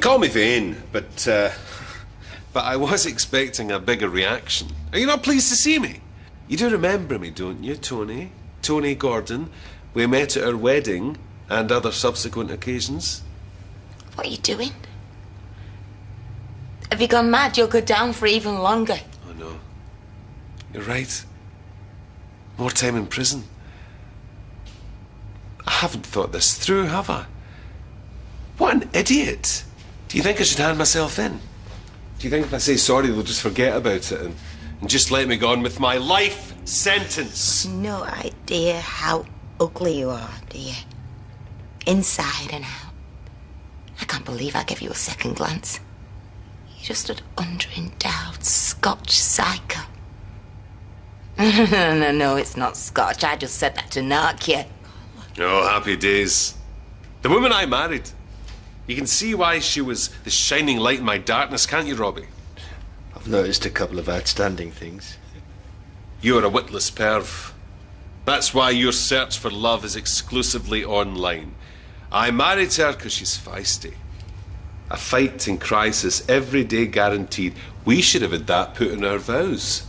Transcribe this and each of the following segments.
can call me vain, but I was expecting a bigger reaction. Are you not pleased to see me? You do remember me, don't you, Tony? Tony Gordon. We met at our wedding and other subsequent occasions. What are you doing? Have you gone mad? You'll go down for even longer. Oh, no. You're right. More time in prison. I haven't thought this through, have I? What an idiot. Do you think I should hand myself in? Do you think if I say sorry, they'll just forget about it and just let me go on with my life sentence? No idea how ugly you are, do you? Inside and out. I can't believe I gave you a second glance. You're just an under-endowed Scotch psycho. No, it's not Scotch. I just said that to narc you. Oh, happy days. The woman I married. You can see why she was the shining light in my darkness, can't you, Robbie? I've noticed a couple of outstanding things. You're a witless perv. That's why your search for love is exclusively online. I married her because she's feisty. A fight in crisis, every day guaranteed. We should have had that put in our vows.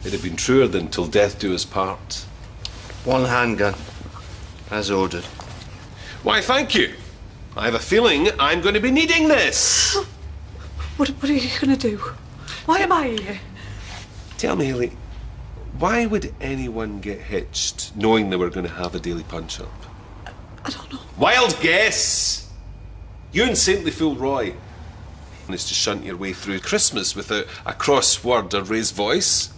It'd have been truer than till death do us part. One handgun, as ordered. Why, thank you. I have a feeling I'm going to be needing this. What are you going to do? Why am I here? Tell me, Haley, why would anyone get hitched knowing they were going to have a daily punch-up? I don't know. Wild guess! You and Saintly Fool Roy managed to shunt your way through Christmas without a cross word or raised voice.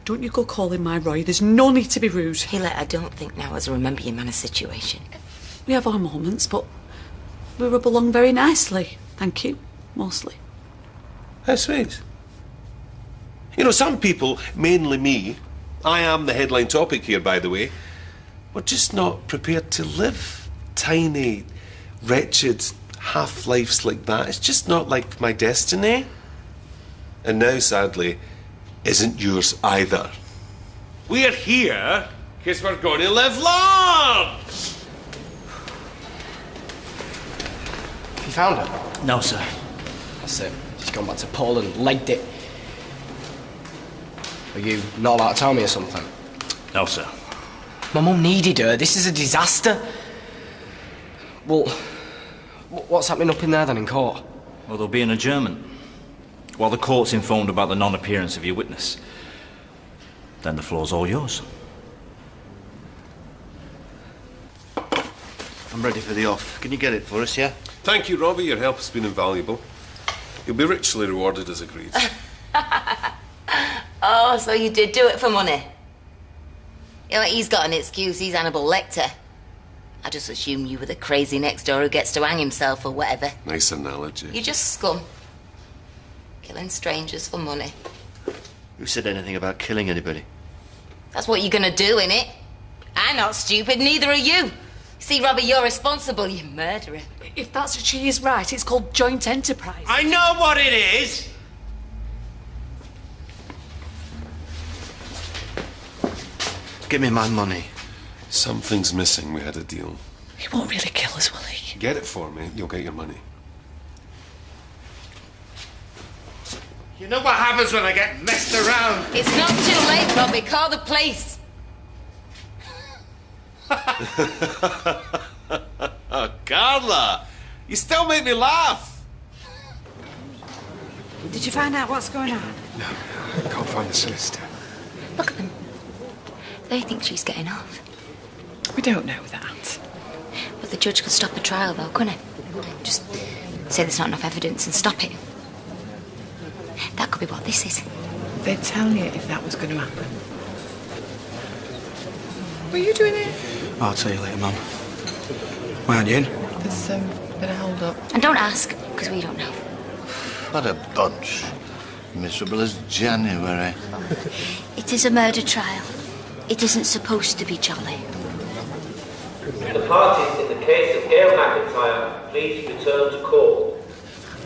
Don't you go calling my Roy. There's no need to be rude. Hila, I don't think now is a remember your manner situation. We have our moments, but we rub along very nicely. Thank you, mostly. How sweet. You know, some people, mainly me, I am the headline topic here, by the way, we're just not prepared to live tiny, wretched half-lives like that. It's just not like my destiny. And now, sadly, isn't yours either. We're here because we're going to live large. You found her? No, sir. That's it. She's gone back to Poland, legged it. Are you not allowed to tell me or something? No, sir. My mum needed her. This is a disaster. Well, what's happening up in there then in court? Well, there'll be an adjournment. While the court's informed about the non-appearance of your witness. Then the floor's all yours. I'm ready for the off. Can you get it for us, yeah? Thank you, Robbie. Your help has been invaluable. You'll be richly rewarded as agreed. Oh, so you did do it for money? You know, he's got an excuse. He's Hannibal Lecter. I just assume you were the crazy next door who gets to hang himself or whatever. Nice analogy. You're just scum. Killing strangers for money. Who said anything about killing anybody? That's what you're gonna do, innit? I'm not stupid, neither are you. See, Robbie, you're responsible, you murderer. If that's what she is right, it's called joint enterprise. I know what it is! Give me my money. Something's missing. We had a deal. He won't really kill us, will he? Get it for me, you'll get your money. You know what happens when I get messed around? It's not too late, Robbie. Call the police. Carla, you still make me laugh. Did you find out what's going on? No, I can't find the solicitor. Look at them. They think she's getting off. We don't know that. But the judge could stop a trial, though, couldn't he? Just say there's not enough evidence and stop it. That could be what this is. They'd tell you if that was going to happen. What are you doing here? I'll tell you later, Mum. Why aren't you in? There's been a hold-up. And don't ask, because we don't know. What a bunch. Miserable as January. It is a murder trial. It isn't supposed to be jolly. The parties in the case of Gail McIntyre, please return to court.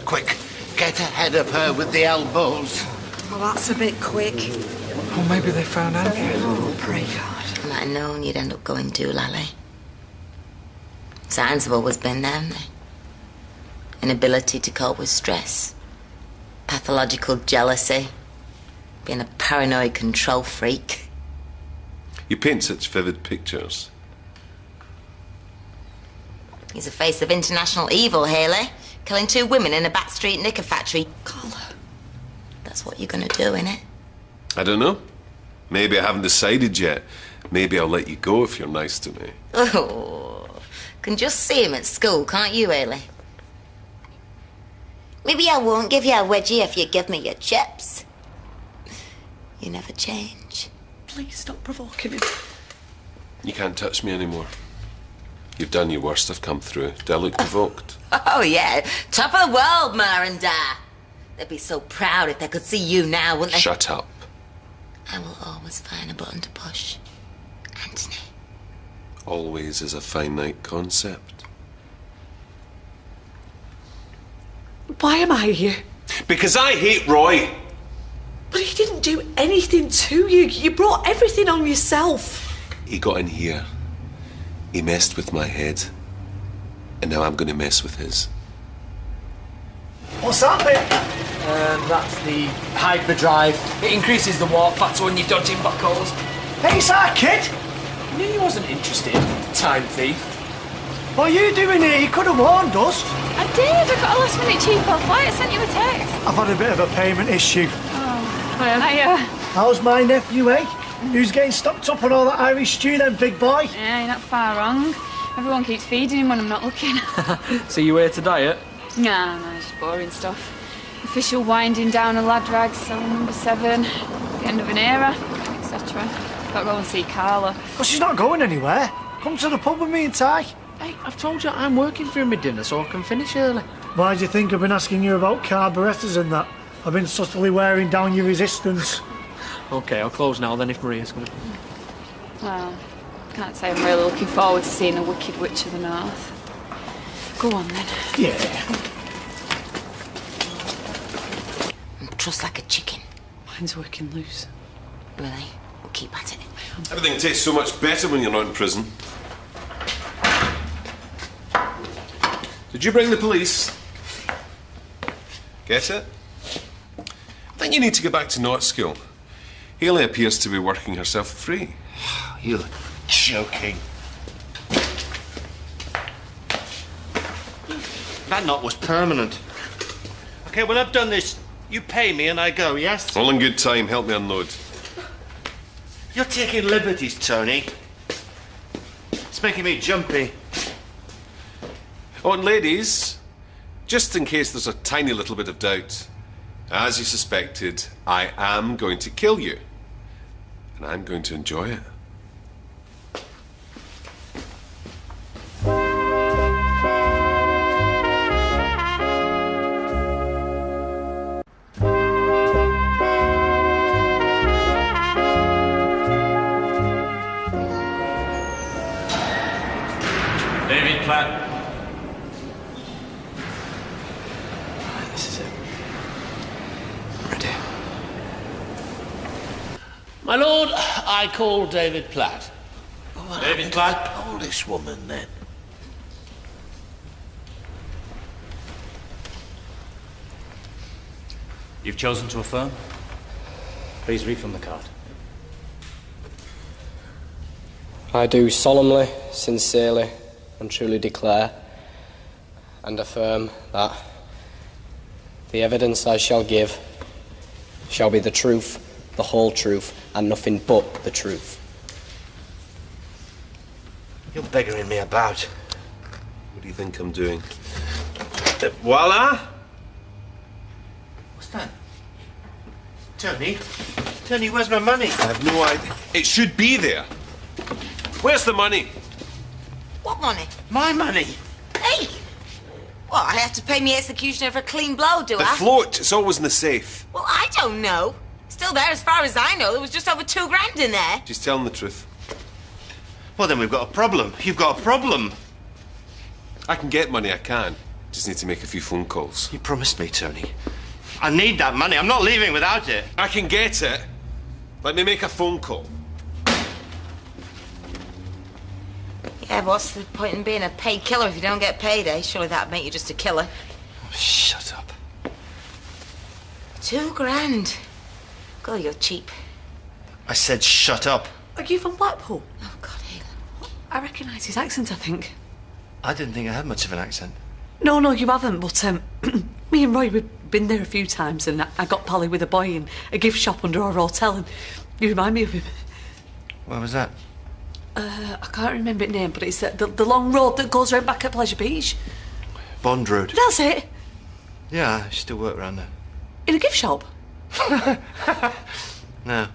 Quick, get ahead of her with the elbows. Well, that's a bit quick. Or maybe they found out. Oh, pray God. I might have known you'd end up going doolally. Signs have always been there, haven't they? Inability to cope with stress. Pathological jealousy. Being a paranoid control freak. You paint such vivid pictures. He's a face of international evil, Haley. Killing 2 women in a backstreet knicker factory. Carla. That's what you're gonna do, innit? I don't know. Maybe I haven't decided yet. Maybe I'll let you go if you're nice to me. Oh, can just see him at school, can't you, Haley? Maybe I won't give you a wedgie if you give me your chips. You never change. Please stop provoking him. You can't touch me anymore. You've done your worst. I've come through. Do I look provoked? Oh, yeah. Top of the world, Ma and Da. They'd be so proud if they could see you now, wouldn't they? Shut up. I will always find a button to push. Anthony. Always is a finite concept. Why am I here? Because I hate Roy. But he didn't do anything to you. You brought everything on yourself. He got in here. He messed with my head. And now I'm going to mess with his. What's that bit? That's the hyperdrive. It increases the warp factor when you're dodging black holes. Hey, it's our kid. I knew you wasn't interested. Time thief. What are you doing here? You could have warned us. I did. I got a last minute cheapo flight. I sent you a text. I've had a bit of a payment issue. Well, How's my nephew, eh? Who's getting stocked up on all that Irish stew then, big boy? yeah, you're not far wrong. Everyone keeps feeding him when I'm not looking. So you here to diet? No, just boring stuff. Official winding down a lad rag, selling number 7, the end of an era, etc. Got to go and see Carla. Well, she's not going anywhere. Come to the pub with me and Ty. Hey, I've told you I'm working through my dinner so I can finish early. Why do you think I've been asking you about carburettors and that? I've been subtly wearing down your resistance. OK, I'll close now then if Maria's coming. Well, can't say I'm really looking forward to seeing a wicked witch of the north. Go on then. Yeah. Trust like a chicken. Mine's working loose. Really? We'll keep at it. Everything tastes so much better when you're not in prison. Did you bring the police? Get it? I think you need to go back to Knot School. Haley appears to be working herself free. You're joking. That knot was permanent. Okay, when I've done this, you pay me and I go, yes? All in good time. Help me unload. You're taking liberties, Tony. It's making me jumpy. Oh, and ladies, just in case there's a tiny little bit of doubt, as you suspected, I am going to kill you. And I'm going to enjoy it. David Platt. This is it. Ready. My lord, I call David Platt. David Platt. Polish woman, then. You've chosen to affirm? Please read from the card. I do solemnly, sincerely, and truly declare and affirm that the evidence I shall give shall be the truth, the whole truth, and nothing but the truth. You're beggaring me about. What do you think I'm doing? Voila! What's that? Tony? Tony, where's my money? I have no idea. It should be there. Where's the money? What money? My money. Hey! What, I have to pay me executioner for a clean blow, do The I? float. It's always in the safe. Well, I don't know. Still there as far as I know. There was just over $2,000 in there. She's telling the truth. Well, then we've got a problem. You've got a problem. I can get money, I can. Just need to make a few phone calls. You promised me, Tony. I need that money. I'm not leaving without it. I can get it. Let me make a phone call. Yeah, but what's the point in being a paid killer if you don't get paid, eh? Surely that'd make you just a killer. Shut up. £2,000. Go, you're cheap. I said shut up. Are you from Blackpool? Oh, God, Hale. I recognise his accent, I think. I didn't think I had much of an accent. No, you haven't, but me and Roy, we've been there a few times, and I got pally with a boy in a gift shop under our hotel, and you remind me of him. Where was that? I can't remember its name, but it's the long road that goes round back at Pleasure Beach. Bond Road. That's it. Yeah, I still work around there. In a gift shop? No,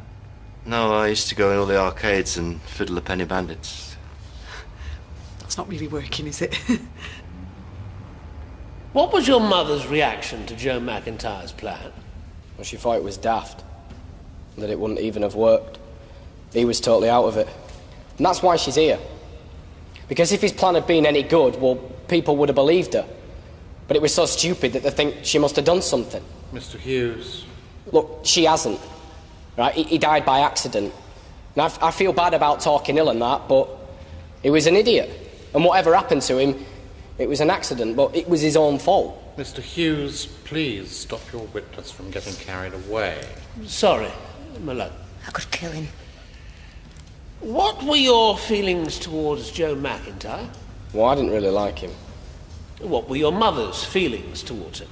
I used to go in all the arcades and fiddle the penny bandits. That's not really working, is it? What was your mother's reaction to Joe McIntyre's plan? Well, she thought it was daft, that it wouldn't even have worked. He was totally out of it. And that's why she's here. Because if his plan had been any good, well, people would have believed her. But it was so stupid that they think she must have done something. Mr. Hughes. Look, she hasn't. Right? He died by accident. And I feel bad about talking ill and that, but he was an idiot. And whatever happened to him, it was an accident, but it was his own fault. Mr. Hughes, please stop your witness from getting carried away. Sorry, my love. I could kill him. What were your feelings towards Joe McIntyre? Well, I didn't really like him. What were your mother's feelings towards him?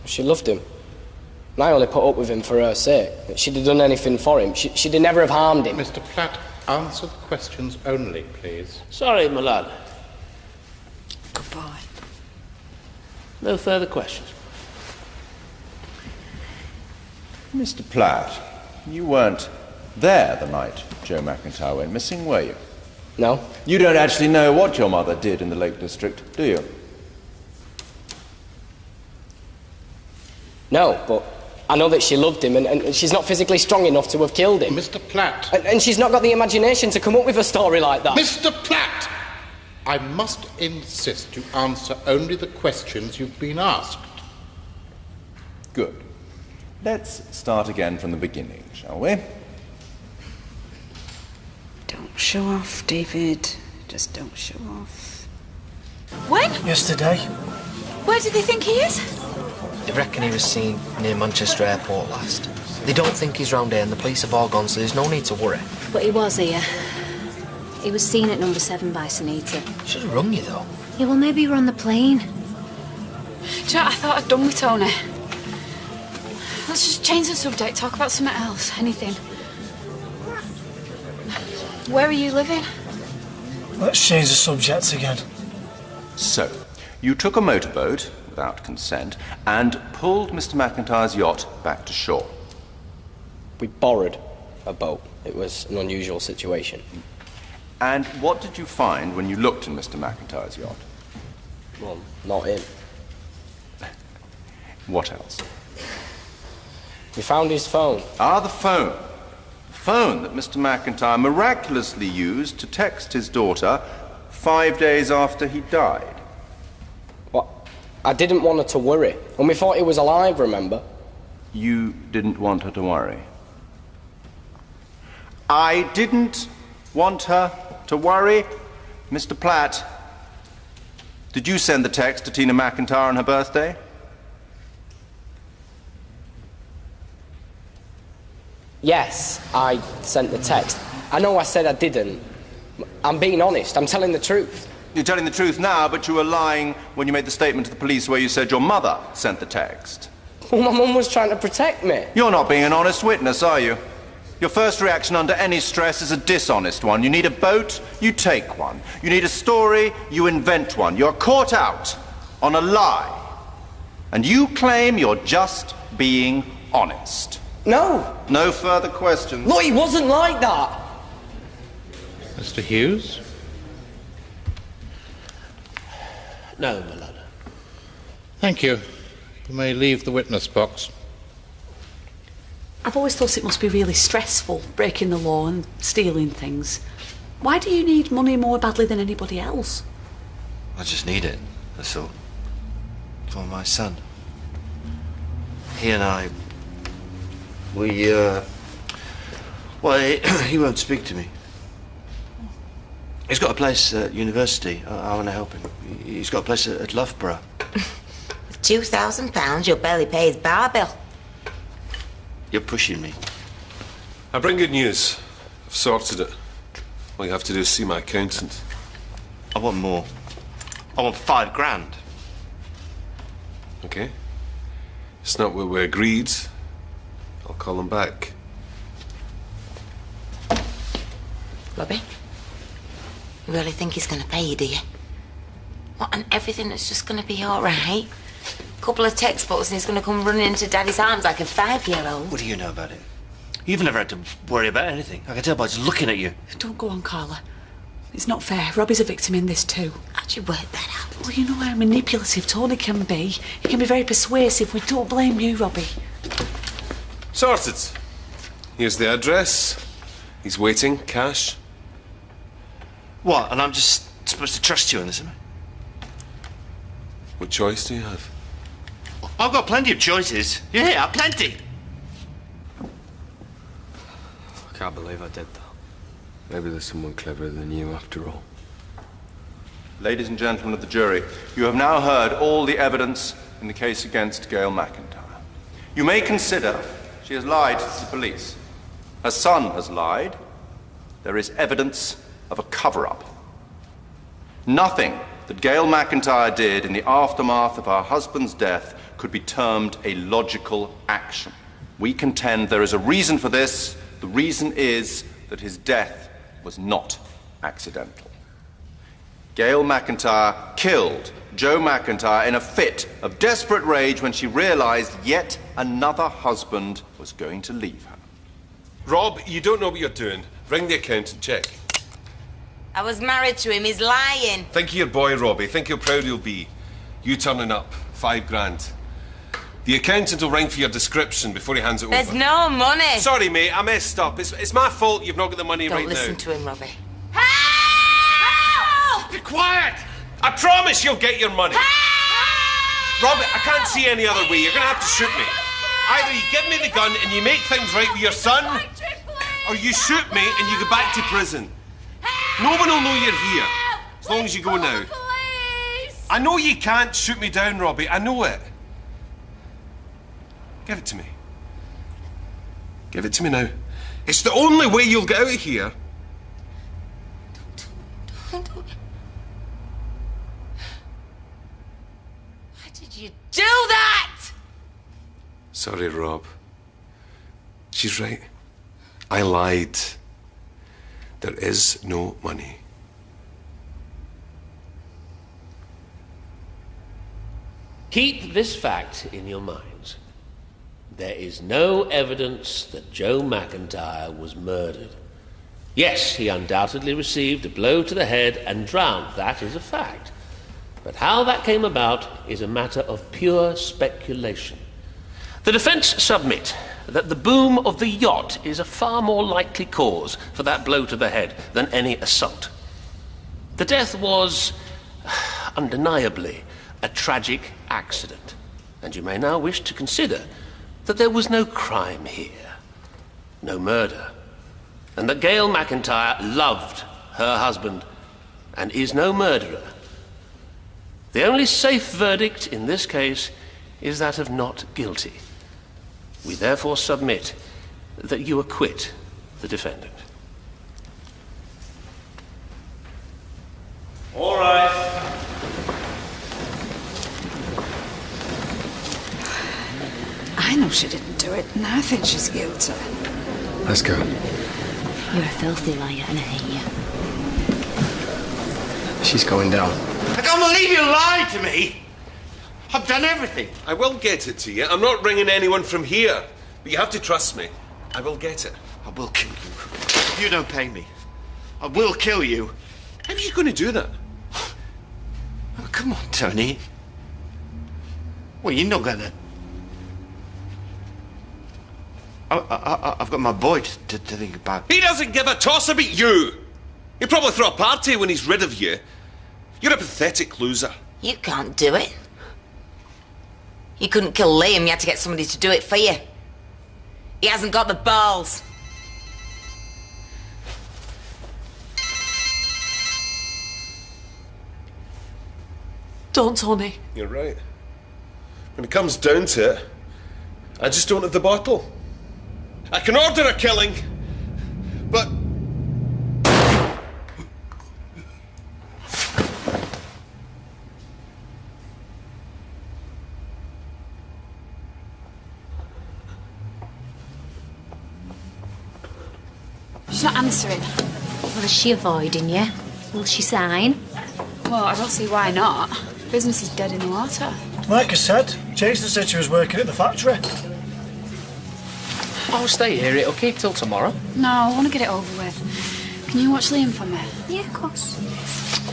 She loved him. And I only put up with him for her sake. If she'd have done anything for him, she'd never have harmed him. Mr. Platt, answer the questions only, please. Sorry, my lad. Goodbye. No further questions. Mr. Platt, you weren't there the night Joe McIntyre went missing, were you? No. You don't actually know what your mother did in the Lake District, do you? No, but I know that she loved him, and she's not physically strong enough to have killed him. Mr. Platt. And she's not got the imagination to come up with a story like that. Mr. Platt! I must insist you answer only the questions you've been asked. Good. Let's start again from the beginning, shall we? Don't show off, David. Just don't show off. When? Yesterday. Where do they think he is? They reckon he was seen near Manchester Airport last. They don't think he's round here and the police have all gone, so there's no need to worry. But he was here. He was seen at number 7 by Sunita. Should have rung you, though. Yeah, well, maybe you were on the plane. Do you know what I thought I'd done with Tony? Let's just change the subject, talk about something else, anything. Where are you living? Let's change the subject again. So, you took a motorboat without consent and pulled Mr. McIntyre's yacht back to shore. We borrowed a boat. It was an unusual situation. And what did you find when you looked in Mr. McIntyre's yacht? Well, not him. What else? We found his phone. Ah, the phone. The phone that Mr. McIntyre miraculously used to text his daughter 5 days after he died. Well, I didn't want her to worry. And we thought he was alive, remember? You didn't want her to worry. I didn't want her to worry. Mr. Platt, did you send the text to Tina McIntyre on her birthday? Yes, I sent the text. I know I said I didn't. I'm being honest. I'm telling the truth. You're telling the truth now, but you were lying when you made the statement to the police where you said your mother sent the text. Well, my mum was trying to protect me. You're not being an honest witness, are you? Your first reaction under any stress is a dishonest one. You need a boat, you take one. You need a story, you invent one. You're caught out on a lie. And you claim you're just being honest. No. No further questions. No, he wasn't like that. Mr. Hughes? No, my lad. Thank you. You may leave the witness box. I've always thought it must be really stressful, breaking the law and stealing things. Why do you need money more badly than anybody else? I just need it, that's all. For my son. He and I... well, he won't speak to me. He's got a place at university. I want to help him. He's got a place at Loughborough. With £2,000, you'll barely pay his bar bill. You're pushing me. I bring good news. I've sorted it. All you have to do is see my accountant. I want more. I want £5,000. Okay. It's not what we agreed. I'll call him back. Robbie? You really think he's going to pay you, do you? What, and everything is just going to be all right? Couple of textbooks and he's going to come running into Daddy's arms like a 5-year-old. What do you know about it? You've never had to worry about anything. I can tell by just looking at you. Don't go on, Carla. It's not fair. Robbie's a victim in this too. How'd you work that out? Well, you know how manipulative Tony can be. He can be very persuasive. We don't blame you, Robbie. Sorted. Here's the address. He's waiting. Cash. What? And I'm just supposed to trust you in this, am I? What choice do you have? I've got plenty of choices. Yeah, plenty. I can't believe I did that. Maybe there's someone cleverer than you after all. Ladies and gentlemen of the jury, you have now heard all the evidence in the case against Gail McIntyre. You may consider she has lied to the police. Her son has lied. There is evidence of a cover-up. Nothing that Gail McIntyre did in the aftermath of her husband's death could be termed a logical action. We contend there is a reason for this. The reason is that his death was not accidental. Gail McIntyre killed Joe McIntyre in a fit of desperate rage when she realized yet another husband was going to leave her. Rob, you don't know what you're doing. Ring the accountant, check. I was married to him, he's lying. Think of your boy, Robbie. Think how proud he'll be. You turning up. £5,000. The accountant will ring for your description before he hands it over. There's no money. Sorry, mate, I messed up. It's my fault you've not got the money right now. Don't listen to him, Robbie. Be quiet! I promise you'll get your money. Robbie, I can't see any other way. You're going to have to shoot me. Either you give me the gun and you make things right with your son, or you shoot me and you go back to prison. No one will know you're here, as long as you go now. I know you can't shoot me down, Robbie. I know it. Give it to me. Give it to me now. It's the only way you'll get out of here. Why did you do that? Sorry, Rob. She's right. I lied. There is no money. Keep this fact in your minds. There is no evidence that Joe McIntyre was murdered. Yes, he undoubtedly received a blow to the head and drowned. That is a fact. But how that came about is a matter of pure speculation. The defence submit that the boom of the yacht is a far more likely cause for that blow to the head than any assault. The death was undeniably a tragic accident, and you may now wish to consider that there was no crime here, no murder, and that Gail McIntyre loved her husband and is no murderer. The only safe verdict in this case is that of not guilty. We therefore submit that you acquit the defendant. All right. I know she didn't do it, and I think she's guilty. Let's go. You're a filthy liar, and I hate you. She's going down. I can't believe you lied to me. I've done everything. I will get it to you. I'm not ringing anyone from here. But you have to trust me. I will get it. I will kill you. If you don't pay me, I will kill you. How are you going to do that? Oh, come on, Tony. Well, you're not gonna... I've got my boy to think about. He doesn't give a toss about you. He'll probably throw a party when he's rid of you. You're a pathetic loser. You can't do it. You couldn't kill Liam, you had to get somebody to do it for you. He hasn't got the balls. Don't, Tony. You're right. When it comes down to it, I just don't have the bottle. I can order a killing, but... She's not answering. Well, is she avoiding you? Will she sign? Well, I don't see why not. Business is dead in the water. Like I said, Jason said she was working at the factory. I'll stay here. It'll keep till tomorrow. No, I want to get it over with. Can you watch Liam for me? Yeah, of course.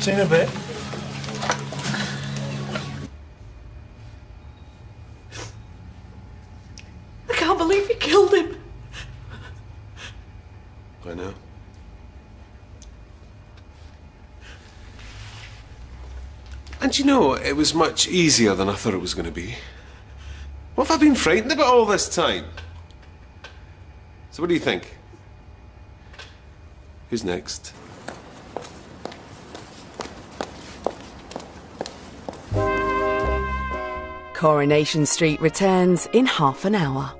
See you in a bit. I can't believe he killed him. I know. And you know, it was much easier than I thought it was going to be. What have I been frightened about all this time? So what do you think? Who's next? Coronation Street returns in half an hour.